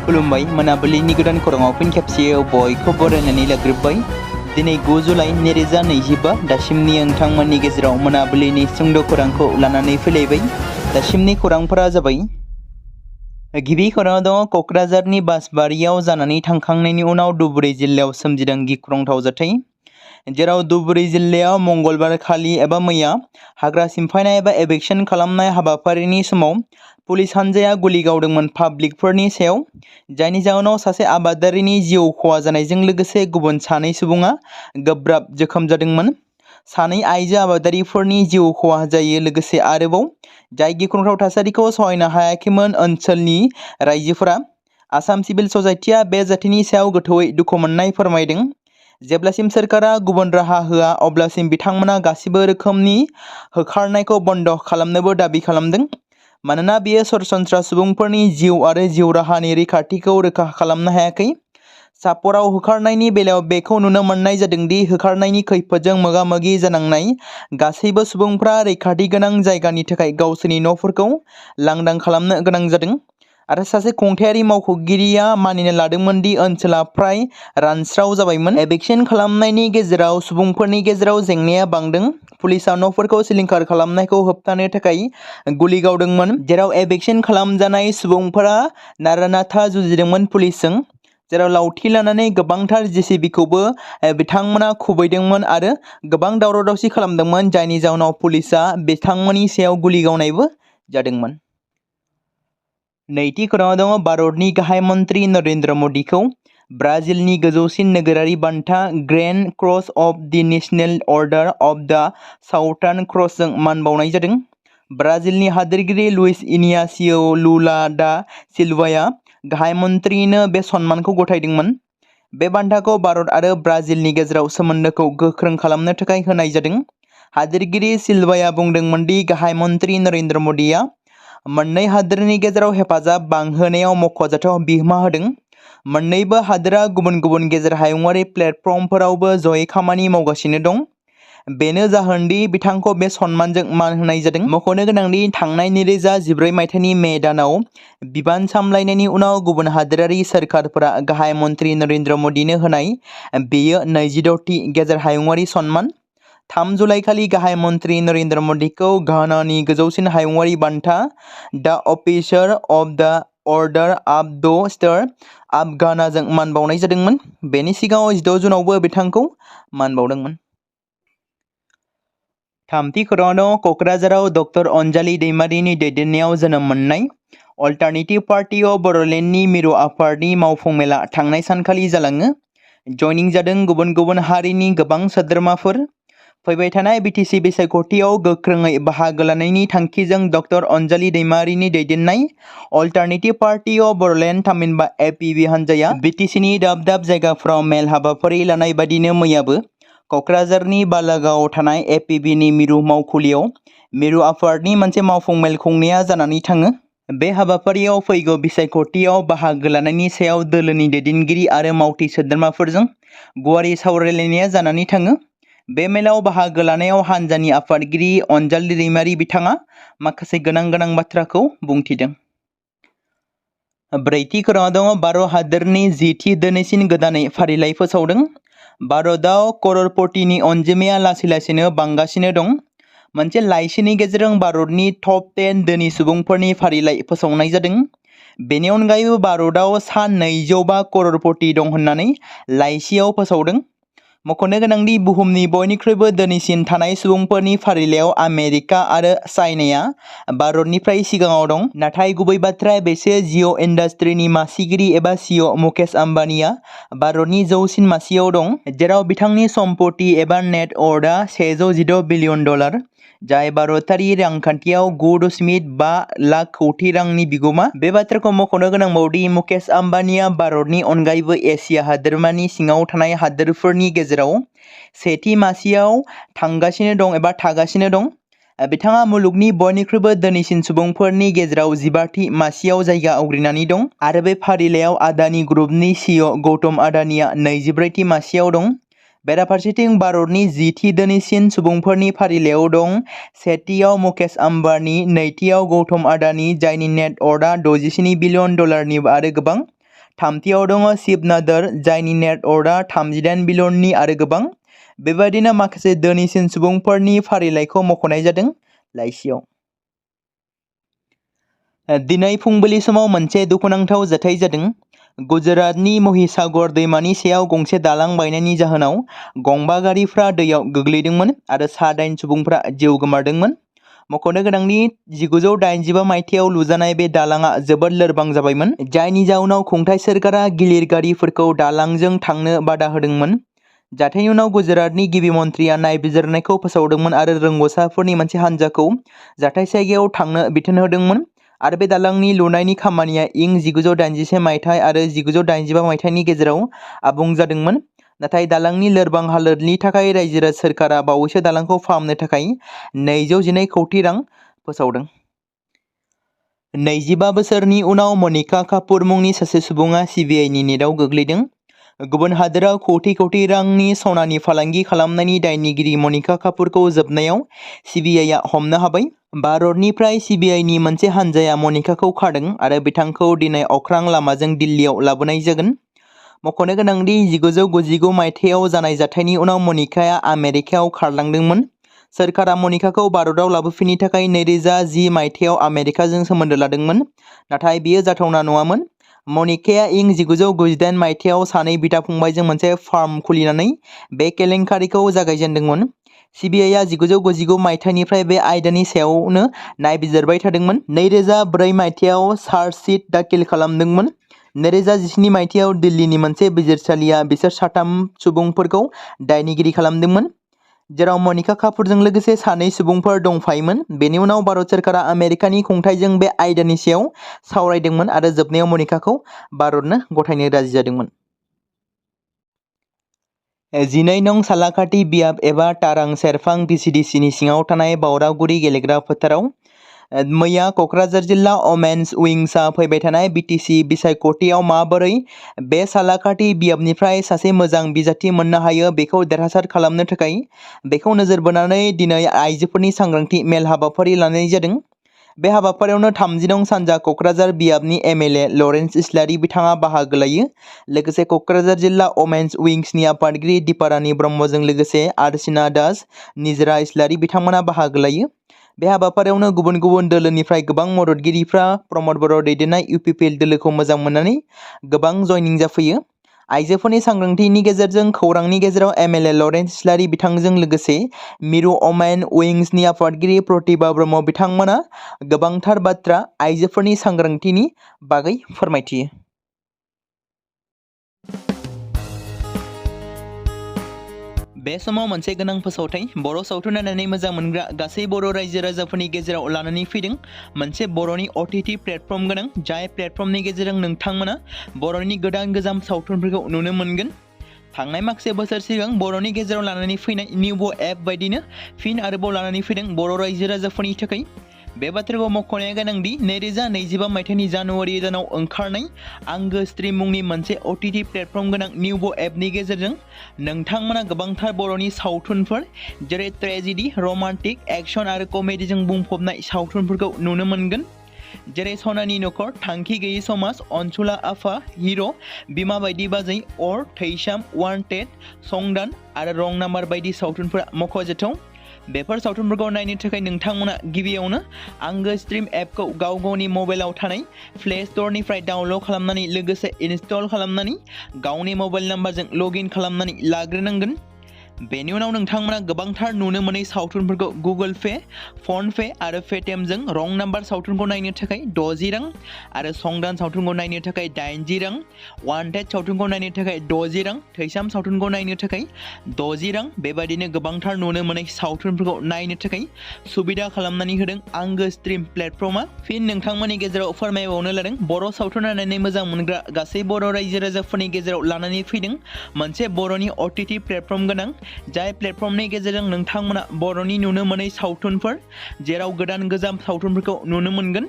खुलुमबाय मोनाबिलिनि गोदान खौराङाव फिन खेबसेयाव बयखौबो बरायनानै लाग्रोबाय। दिनै 9 जुलाइ 2025 दासिमनि नोंथांमोननि गेजेराव मोनाबिलिनि सुंद' खौरांखौ लानानै फैलायबाय। दासिमनि खौरांफोरा जाबाय। गिबि खौराङाव दङ क'क्राझारनि बासबारियाव जानानै थांखांनायनि उनाव दुब्रि जिल्लायाव सोमजिदों गिख्रंथाव जाथाय। जेराव दुब्रि जिल्लायाव मंगलबार खालि एबा मैया हाग्रा सिमफायनाय एबा एभिक्सन खालामनाय हाबाफारिनि समाव पुलिस हानजाया गुलि गावदोंमोन पाब्लिकफोरनि सायाव, जायनि जाहोनाव सासे आबादारिनि जिउ खहा जानायजों लोगोसे गुबुन सानै सुबुङा गोब्राब जोखोम जादोंमोन। सानै आइजो आबादारिफोरनि जिउ खहा जायो लोगोसे आरोबाव जाय गिख्रंथाव थासारिखौ सहायनो हायाखैमोन ओनसोलनि रायजोफोरा। आसाम सिभिल ससाइटिया बे जाथायनि सायाव गोथौयै दुखु मोननाय फोरमायदों। जेब्लासिम सोरखारा गुबुन राहा होआ अब्लासिम बिथांमोना गासिबो रोखोमनि होखारनायखौ बन्द खालामनोबो दाबि खालामदों। मानोना बेयो सरासनस्रा सुबुंफोरनि जिउ आरो जिउ राहानि रैखाथिखौ रोखा खालामनो हायाखै। चापराव होखारनायनि बेलायाव बेखौ नुनो मोननाय जादोंदि होखारनायनि खैफोदजों मोगा-मोगि जानांनाय गासैबो सुबुंफ्रा रैखाथि गोनां जायगानि थाखाय गावसोरनि न'फोरखौ लांदां खालामनो गोनां जादों। आरो सासे खुंथायारि मावख'गिरिया मानिनो लादोंमोन दि ओनसोला फ्राय रानस्राव जाबायमोन। एभिक्सन खालामनायनि गेजेराव सुबुंफोरनि गेजेराव जेंनाया बांदों। पुलिसआ न'फोरखौ सिलिंखार खालामनायखौ होबथानो थाखाय गुलि गावदोंमोन, जेराव एभिक्सन खालामजानाय सुबुंफोरा नारा-नाथा जुजिदोंमोन पुलिसजों, जेराव लावथि लानानै गोबांथार जेसिबिखौबो बिथांमोना खुबैदोंमोन आरो गोबां दावराव-दावसि खालामदोंमोन, जायनि जाउनाव पुलिसआ बिथांमोननि सायाव गुलि गावनायबो जादोंमन। नैथि खौराङाव दङ भारतनि गाहाय मन्त्रि नरेन्द्र मदिखौ ब्राजिलनि गोजौसिन नोगोरारि बान्था grand cross of the national order of द साउथार्न क्रसजों मान बावनाय जादों। ब्राजिलनि हादोरगिरि लुइस इनियासियो लुला दा सिल्वाया गाहाय मन्थ्रिनो बे सन्मानखौ गथायदोंमोन। बे बान्थाखौ भारत आरो ब्राजिलनि गेजेराव सोमोन्दोखौ गोख्रों खालामनो थाखाय होनाय जादों। हादोरगिरि सिल्वाया बुंदोंमोन दि गाहाय मन्थ्रि नरेन्द्र मदिया मोन्नै हादोरनि गेजेराव हेफाजाब बांहोनायाव मख'जाथाव बिहोमा होदों। मोन्नैबो हादोरा गुबुन गुबुन गेजेर हायुंआरि प्लेटफर्मफोरावबो जयै खामानि मावगासिनो दं। बेनो जाहोनदि बिथांखौ बे सन्मानजों मान होनाय जादों। मख'नो गोनांदि थांनाय 2014 मायथाइनि मे दानाव बिबान सामलायनायनि उनाव गुबुन हादोरारि सोरखारफोरा गाहाय मन्थ्रि नरेन्द्र मदिनो होनाय बेयो 26थि गेजेर हायुंआरि सन्मान। 3 जुलाइखालि गाहाय मन्थ्रि नरेन्द्र मदिखौ घानानि गोजौसिन हायुंआरि बान्था द अफिसार अफ द अर्डार अफ द स्टार अफ घानाजों मान बावनाय जादोंमोन। बेनि सिगाङाव 16 जुनावबो बिथांखौ मान बावदोंमोन। थामथि खौराङाव दङ क'क्राझाराव डक्टर अनजालि दैमारिनि दैदेननायाव जोनोम मोननाय अल्टारनेटिभ पार्टी अफ बड'लेण्डनि मिरु आफादनि मावफुं मेला थांनाय सानखालि जालाङो। जइनिं जादों गुबुन गुबुन हारिनि गोबां सोद्रोमाफोर। फैबाय थानाय बिटिसि बिसायख'थियाव गोख्रोङै बाहागो लानायनि थांखिजों डक्टर अनजालि दैमारिनि दैदेननाय अल्टारनेटिभ पार्टी अफ बड'लेण्ड थामहिनबा APB हानजाया बिटिसिनि दाब दाब जायगाफोराव मेल हाबाफारि लानाय बादिनो मैयाबो क'क्राझारनि बालागावआव थानाय APBनि मिरु मावखुलियाव मिरु आफादनि मोनसे मावफुं मेल खुंनाया जानानै थाङो। बे हाबाफारियाव फैगौ बिसायख'थियाव बाहागो लानायनि सायाव दोलोनि दैदेनगिरि आरो मावथि सोद्रोमाफोरजों गुवारै सावरायलायनाया जानानै थाङो। बे मेलाव बाहागो लानायाव हानजानि आफादगिरि अनजालि दैमारि बिथाङा माखासे गोनां बाथ्राखौ बुंथिदों। ब्रैथि खौराङाव दङ भारत हादोरनि 10थि धोनिसिन गोदानै फारिलाइ फोसावदों। भारतआव करोड़पतिनि अनजिमाया लासै लासैनो बांगासिनो दं। मोनसे लाइसिनि गेजेरजों भारतनि टप 10 धोनि सुबुंफोरनि फारिलाइ फोसावनाय जादों। बेनि अनगायैबो भारतआव सा 205 करोड़पति दं होननानै लाइसियाव फोसावदों। मख'नो गोनांदि बुहुमनि बयनिख्रुइबो धोनिसिन थानाय सुबुंफोरनि फारिलाइयाव आमेरिका आरो चाइनाया भारतनिफ्राय सिगाङाव दं। नाथाय गुबै बाथ्राया बेसो जिअ' इन्डास्ट्रिनि मासिगिरि एबा CEO मुकेश आम्बानीआ भारतनि जौसिन मासियाव दं, जेराव बिथांनि सम्पति एबा नेट वर्थआ $116 बिलियन, जाय भारतारि रांखान्थियाव 9.5 लाख कौटि रांनि बिगोमा। बे बाथ्राखौ मख'नो गोनांबावदि मुकेश आम्बानीआ भारतनि अनगायैबो एसिया हादोरमानि सिङाव थानाय हादोरफोरनि गेजेराव सेथि मासियाव थांगासिनो दं एबा थागासिनो दं। बिथाङा मुलुगनि बयनिख्रुइबो धोनिसिन सुबुंफोरनि गेजेराव 15थि मासियाव जायगा आवग्रिनानै दं आरो बे फारिलाइयाव आदानि ग्रुपनि CEO गौतम आदानिया 24थि मासियाव दं। बेराफारसेथिं भारतनि 10थि धोनिसिन सुबुंफोरनि फारिलाइयाव दं सेथियाव मुकेश आम्बानी, नैथियाव गौतम आदानि जायनि नेट वर्थआ $67 बिलियन आरो गोबां थामथियाव दङ शिव नादर, जायनि नेट वर्था 38 बिलियननि आरो गोबां। बेबायदिनो माखासे धोनिसिन सुबुंफोरनि फारिलाइखौ मख'नाय जादों लाइसियाव। दिनै फुंबिलि समाव मोनसे दुखुनांथाव जाथाय जादों। गुजरातनि महिसागर दैमानि सायाव गंसे दालां बायनायनि जाहोनाव गंबा गारिफ्रा दैयाव गोग्लैदोंमोन आरो सा-8 सुबुंफ्रा जिउ गोमादोंमोन। मख'नो गोनांदि 1985 मायथाइयाव लुजानाय बे दालांआ जोबोद लोरबां जाबायमोन, जायनि जाउनाव खुंथाय सोरखारा गिलिर गारिफोरखौ दालांजों थांनो बादा होदोंमोन। जाथायनि उनाव गुजरातनि गिबि मन्थ्रिया नायबिजिरनायखौ फोसावदोंमोन आरो रोंग'साफोरनि मोनसे हान्जाखौ जाथाय जायगायाव थांनो बिथोन होदोंमोन आरो बे दालांनि लुनायनि खामानिया इं 1981 मायथाइ आरो 1985 मायथाइनि गेजेराव आबुं जादोंमोन। नाथाय दालांनि लोरबां हालोदनि थाखाय रायजो सोरखारा बावैसो दालांखौ फाहामनो थाखाय 211 कौटि रां फोसावदों। 25 बोसोरनि उनाव मनिका कापुर मुंनि सासे सुबुङा सिबिआइनि नेटआव गोग्लैदों। गुबुन हादोराव कौटि रांनि सनानि फालांगि खालामनायनि दायनिगिरि मनिका कापुरखौ जोबनायाव सिबिआइआ हमनो हाबाय। भारतनिफ्राय सिबिआइनि मोनसे हान्जाया मनिकाखौ खादों आरो बिथांखौ दिनै अख्रां लामाजों दिल्लीयाव लाबोनाय जागोन। मख'नो गोनांदि 1999 मायथाइयाव जानाय जाथायनि उनाव मनिकाया आमेरिकायाव खारलांदोंमोन। सोरखारा मनिकाखौ भारतआव लाबोफिननो थाखाय 2010 मायथाइयाव आमेरिकाजों सोमोन्दो लादोंमोन, नाथाय बेयो जाथावना नङामोन। मनिकाया इं 1998 मायथाइयाव सानै बिदा-फंबायजों मोनसे फार्म खुलिनानै बे केलेंकारिखौ जागायजेनदोंमोन। सिबिआइआ 1999 मायथाइनिफ्राय बे आयदानि सायावनो नायबिजिरबाय थादोंमोन। 2004 मायथाइयाव चार्जशीट दाखिल खालामदोंमोन। 2017 मायथाइयाव दिल्लीनि मोनसे बिजिरसालिया बिसोर 3 सुबुंफोरखौ दायनिगिरि खालामदोंमोन, जेराव मनिका कापुरजों लोगोसे 2 सुबुंफोर दंफायोमोन। बेनि उनाव भारत सोरखारा आमेरिकानि खुंथायजों बे आयदानि सायाव सावरायदोंमोन आरो जोबनायाव मनिकाखौ भारतनो गथायनो राजि जादोंमोन। 12 नं सालाकाटि बियाब एबा तारां सेरफां VCDCनि सिङाव थानाय बावरागुरि गेलेग्रा फोथाराव मैया क'क्राझार जिल्ला वमेन्स उइंसआ फैबाय थानाय BTC बिसायख'थियाव माबोरै बे सालाकाटि बियाबनिफ्राय सासे मोजां बिजाथि मोननो हायो बेखौ देरहासार खालामनो थाखाय बेखौ नोजोर बोनानै दिनै आइजोफोरनि सांग्रांथि मेल हाबाफारि लानाय जादों। बे हाबाफारियावनो 30 नं सानजा क'क्राझार बियाबनि MLA लरेन्स इस्लारि बिथाङा बाहागो लायो। लोगोसे क'क्राझार जिल्ला वमेन्स उइंसनि आफादगिरि दीपारानी ब्रह्मजों लोगोसे आर्चिना दास, निजरा इस्लारि बिथांमोना बाहागो लायो। बे हाबाफारियावनो गुबुन गुबुन दोलोनिफ्राय गोबां मददगिरिफ्रा प्रमद बर' दैदेननाय UPPL दोलोखौ मोजां मोननानै गोबां जयनिं जाफैयो। आइजोफोरनि सांग्रांथिनि गेजेरजों खौरांनि गेजेराव MLA लरेन्स इस्लारि बिथांजों लोगोसे मिरु वमेन उइंसनि आफादगिरि प्रतिभा ब्रह्म बिथांमोना गोबांथार बाथ्रा आइजोफोरनि सांग्रांथिनि बागै फोरमायथियो। बे समाव मोनसे गोनां फोसावथाय बर' सावथुन नायनानै मोजां मोनग्रा गासै बर' रायजो राजाफोरनि गेजेराव लानानै फैदों मोनसे बर'नि OTT प्लेटफर्म गोनां, जाय प्लेटफर्मनि गेजेरजों नोंथांमोना बर'नि गोदान गोजाम सावथुनफोरखौ नुनो मोनगोन। थांनाय माखासे बोसोर सिगां बर'नि गेजेराव लानानै फैनाय निउबो एप बायदिनो फिन आरोबाव लानानै फैदों बर' रायजो राजाफोरनि थाखाय। बे बाथ्राखौ मख'नाया गोनांदि 2025 मायथाइनि जानुवारि दानाव ओंखारनाय आंगो स्ट्रिम मुंनि मोनसे OTT प्लेटफर्म गोनां निउबो एपनि गेजेरजों नोंथांमोना गोबांथार बर'नि सावथुनफोर जेरै ट्रेजेडि, रमान्टिक, एक्शन आरो कमेडिजों बुंफबनाय सावथुनफोरखौ नुनो मोनगोन। जेरै सनानि नखर, थांखि गैयै समाज, अनसुला आफा, हिर', बिमा बायदि बाजै, अर, थैसाम, वान्टेड, संदान आरो रं नाम्बार बायदि सावथुनफोरा मख'जाथाव। बेफोर सावथुनफोरखौ नायनो थाखाय नोंथांमोना गिबियावनो आंगो स्ट्रिम एपखौ गावनि मबाइलाव थानाय प्ले स्ट'रनिफ्राय डाउनल'ड खालामनानै लोगोसे इनस्टल खालामनानै गावनि मबाइल नाम्बारजों लगइन खालामनानै लाग्रोनांगोन। बेनि उनाव नोंथांमोना गोबांथार नुनो मोनै सावथुनफोरखौ गुगोल पे, फन पे आरो पेटिएमजों रं नाम्बार सावथुनखौ नायनो थाखाय 60 रां आरो संदान सावथुनखौ नायनो थाखाय 80 रां, वान्टेड सावथुनखौ नायनो थाखाय 60 रां, थैसाम सावथुनखौ नायनो थाखाय 60 रां बेबायदिनो गोबांथार नुनो मोनै सावथुनफोरखौ नायनो थाखाय सुबिदा खालामनानै होदों आंगो स्ट्रिम प्लेटफर्मा। फिन नोंथांमोननि गेजेराव फोरमायबावनो लादों बर' सावथुन नायनानै मोजां मोनग्रा गासै बर' रायजो राजाफोरनि गेजेराव लानानै फैदों मोनसे बर'नि OTT प्लेटफर्म गोनां, जाय प्लेटफर्मनि गेजेरजों नोंथांमोना बर'नि नुनो मोनै सावथुनफोर जेराव गोदान गोजाम सावथुनफोरखौ नुनो मोनगोन।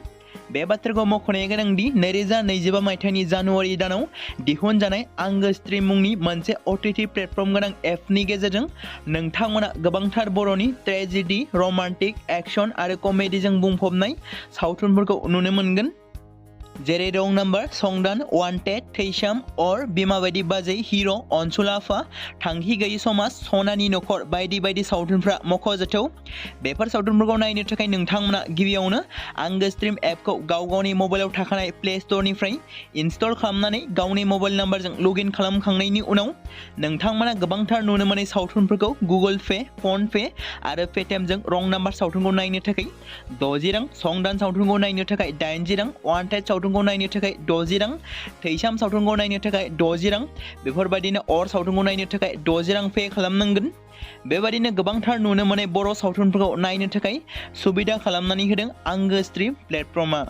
बे बाथ्राखौ मख'नाया गोनांदि 2025 मायथाइनि जानुवारि दानाव दिहुनजानाय आंगो स्ट्रिम मुंनि मोनसे OTT प्लेटफर्म गोनां एपनि गेजेरजों नोंथांमोना गोबांथार बर'नि ट्रेजेडि, रमान्टिक, एक्शन आरो कमेडिजों बुंफबनाय सावथुनफोरखौ नुनो मोनगोन। जेरै रं नाम्बार, संदान, वान्टेड, थैसाम, अर, बिमा बायदि बाजै, हिर', अनसुलाफा, थांखि गैयि समाज, सनानि नखर बायदि बायदि सावथुनफ्रा मख'जाथाव। बेफोर सावथुनफोरखौ नायनो थाखाय नोंथांमोना गिबियावनो आंगो स्ट्रिम एपखौ गावनि मबाइलाव थाखानाय प्ले स्ट'रनिफ्राय इनस्टल खालामनानै गावनि मबाइल नाम्बारजों लगइन खालामखांनायनि उनाव नोंथांमोना गोबांथार नुनो मोनै सावथुनफोरखौ गुगोल पे, फन पे आरो पेटिएमजों रं नाम्बार सावथुनखौ नायनो थाखाय 60 रां, संदान सावथुनखौ नायनो थाखाय 80 रां, वान्टेड सावथुनखौ नायनो थाखाय 60 रां, थैसाम सावथुनखौ नायनो थाखाय 60 रां, बेफोरबायदिनो अर सावथुनखौ नायनो थाखाय 60 रां पे खालामनांगोन। बेबायदिनो गोबांथार नुनो मोनै बर' सावथुनफोरखौ नायनो थाखाय सुबिदा खालामनानै होदों आंगो स्ट्रिम प्लेटफर्मआ।